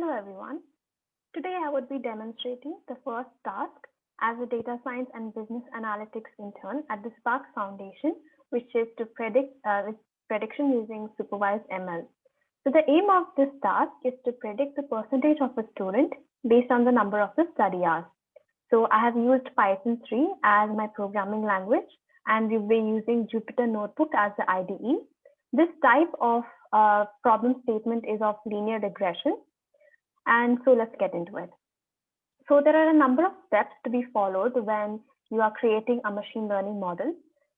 Hello everyone. Today I would be demonstrating the first task as a data science and business analytics intern at the Spark Foundation, which is to predict prediction using supervised ML. So the aim of this task is to predict the percentage of a student based on the number of the study hours. So I have used Python 3 as my programming language, and we'll be using Jupyter Notebook as the IDE. This type of problem statement is of linear regression. And so let's get into it. So there are a number of steps to be followed when you are creating a machine learning model.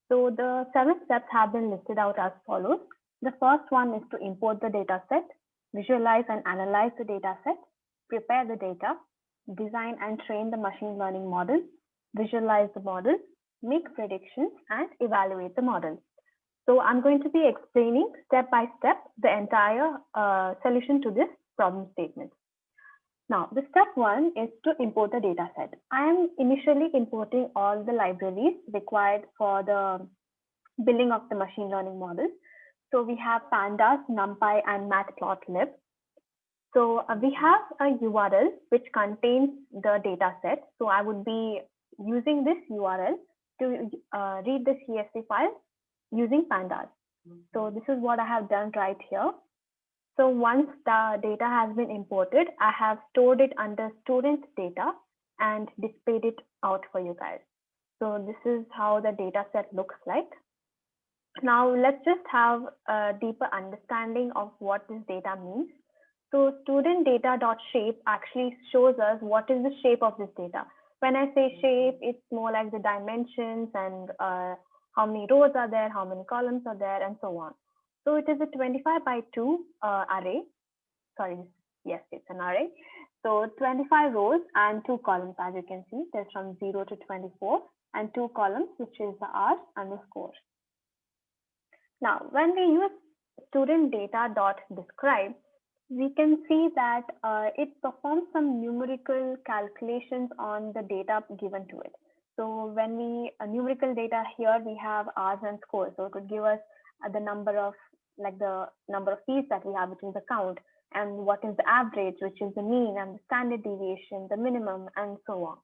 So the 7 steps have been listed out as follows. The first one is to import the data set, visualize and analyze the data set, prepare the data, design and train the machine learning model, visualize the model, make predictions, and evaluate the model. So I'm going to be explaining step by step the entire solution to this problem statement. Now, the step one is to import the data set. I am initially importing all the libraries required for the building of the machine learning model. So we have pandas, numpy, and matplotlib. So we have a URL which contains the data set. So I would be using this URL to read the CSV file using pandas. So this is what I have done right here. So once the data has been imported, I have stored it under student data and displayed it out for you guys. So this is how the data set looks like. Now let's just have a deeper understanding of what this data means. So student data.shape actually shows us what is the shape of this data. When I say shape, it's more like the dimensions and how many rows are there, how many columns are there, and so on. So it is a 25 by 2 array. Sorry, yes, it's an array. So 25 rows and 2 columns, as you can see. There's from 0 to 24 and 2 columns, which is the hours and the score. Now, when we use student data.describe, we can see that it performs some numerical calculations on the data given to it. So when we numerical data here, we have hours and scores. So it would give us the number of fees that we have, which is the count, and what is the average, which is the mean, and the standard deviation, the minimum, and so on.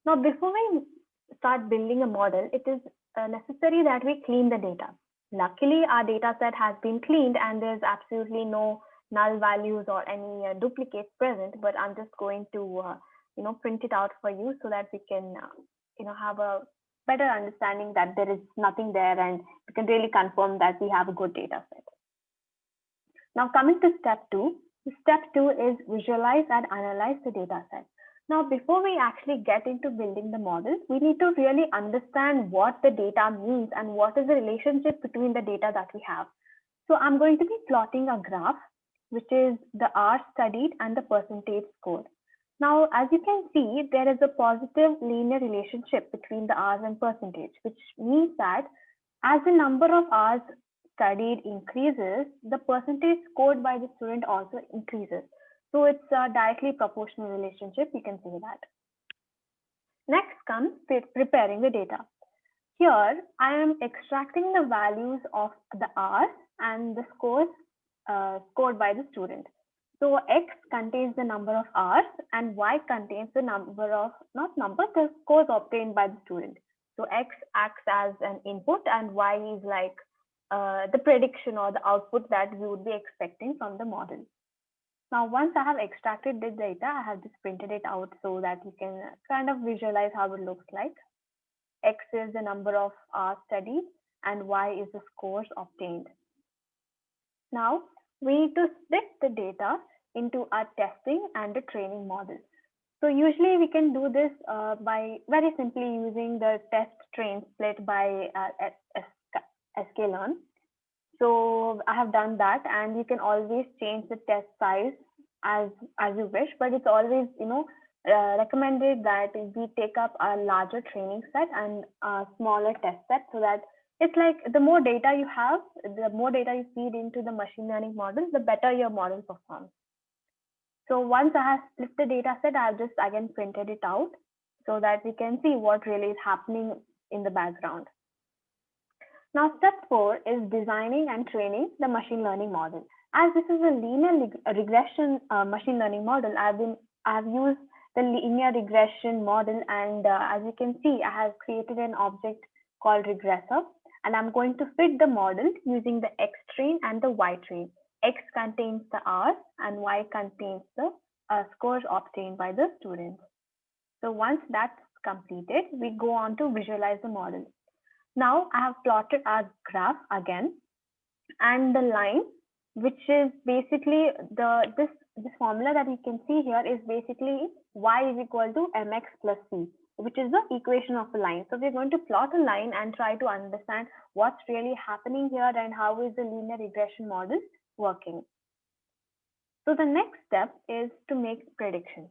Now, before we start building a model, it is necessary that we clean the data. Luckily, our data set has been cleaned and there's absolutely no null values or any duplicates present, but I'm just going to print it out for you so that we can have a better understanding that there is nothing there and we can really confirm that we have a good data set. Now coming to step 2, step 2 is visualize and analyze the data set. Now, before we actually get into building the model, we need to really understand what the data means and what is the relationship between the data that we have. So I'm going to be plotting a graph, which is the hours studied and the percentage scored. Now, as you can see, there is a positive linear relationship between the hours and percentage, which means that as the number of hours studied increases, the percentage scored by the student also increases. So it's a directly proportional relationship, you can say that. Next comes preparing the data. Here, I am extracting the values of the hours and the scores scored by the student. So X contains the number of hours and Y contains the the scores obtained by the student. So X acts as an input and Y is like the prediction or the output that we would be expecting from the model. Now, once I have extracted the data, I have just printed it out so that you can kind of visualize how it looks like. X is the number of hours studied and Y is the scores obtained. Now, we need to split the data into a testing and a training model. So usually we can do this by very simply using the test train split by sklearn. So I have done that, and you can always change the test size as you wish, but it's always recommended that we take up a larger training set and a smaller test set, so that it's like the more data you have, the more data you feed into the machine learning model, the better your model performs. So once I have split the data set, I've just again printed it out so that we can see what really is happening in the background. Now, step 4 is designing and training the machine learning model. As this is a linear regression machine learning model, I've used the linear regression model, and as you can see, I have created an object called regressor, and I'm going to fit the model using the X train and the Y train. X contains the R's and Y contains the scores obtained by the students. So once that's completed, we go on to visualize the model. Now I have plotted our graph again, and the line, which is basically this formula that you can see here, is basically y is equal to mx plus c, which is the equation of a line. So we're going to plot a line and try to understand what's really happening here and how is the linear regression model working. So the next step is to make predictions.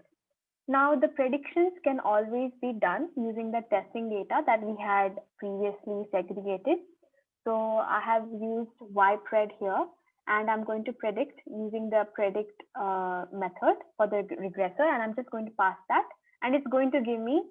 Now, the predictions can always be done using the testing data that we had previously segregated. So I have used ypred here, and I'm going to predict using the predict method for the regressor, and I'm just going to pass that, and it's going to give me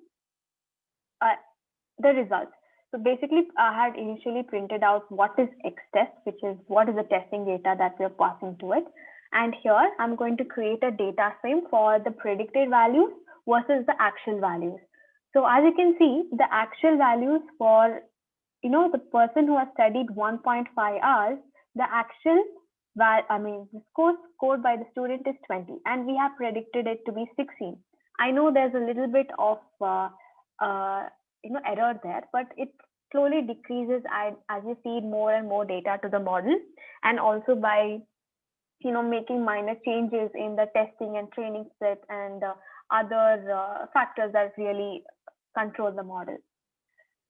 the results. So basically, I had initially printed out what is X-test, which is what is the testing data that we're passing to it. And here I'm going to create a data frame for the predicted values versus the actual values. So as you can see, the actual values for the person who has studied 1.5 hours, the actual the score scored by the student is 20, and we have predicted it to be 16. I know there's a little bit of error there, but it slowly decreases as you feed more and more data to the model, and also by making minor changes in the testing and training set and other factors that really control the model.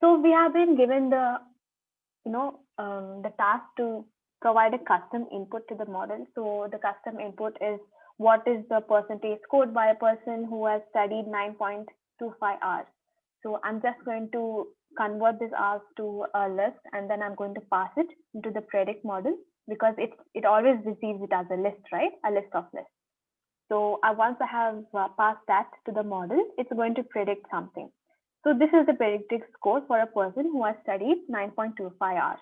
So we have been given the the task to provide a custom input to the model. So the custom input is what is the percentage scored by a person who has studied 9.25 hours. So I'm just going to convert this hours to a list, and then I'm going to pass it into the predict model, because it always receives it as a list, right? A list of lists. So once I have passed that to the model, it's going to predict something. So this is the predicted score for a person who has studied 9.25 hours.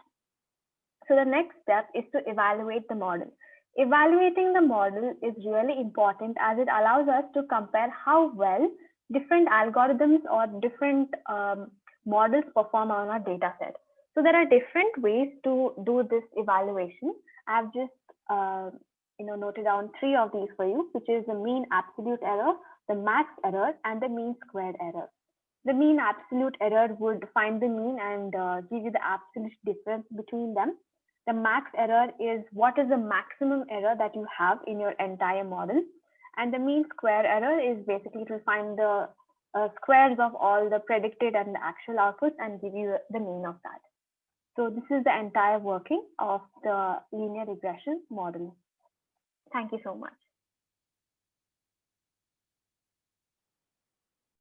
So the next step is to evaluate the model. Evaluating the model is really important, as it allows us to compare how well different algorithms or different models perform on our data set. So there are different ways to do this evaluation. I've just noted down 3 of these for you, which is the mean absolute error, the max error, and the mean squared error. The mean absolute error would find the mean and give you the absolute difference between them. The max error is what is the maximum error that you have in your entire model. And the mean square error is basically to find the squares of all the predicted and the actual outputs and give you the mean of that. So this is the entire working of the linear regression model. Thank you so much.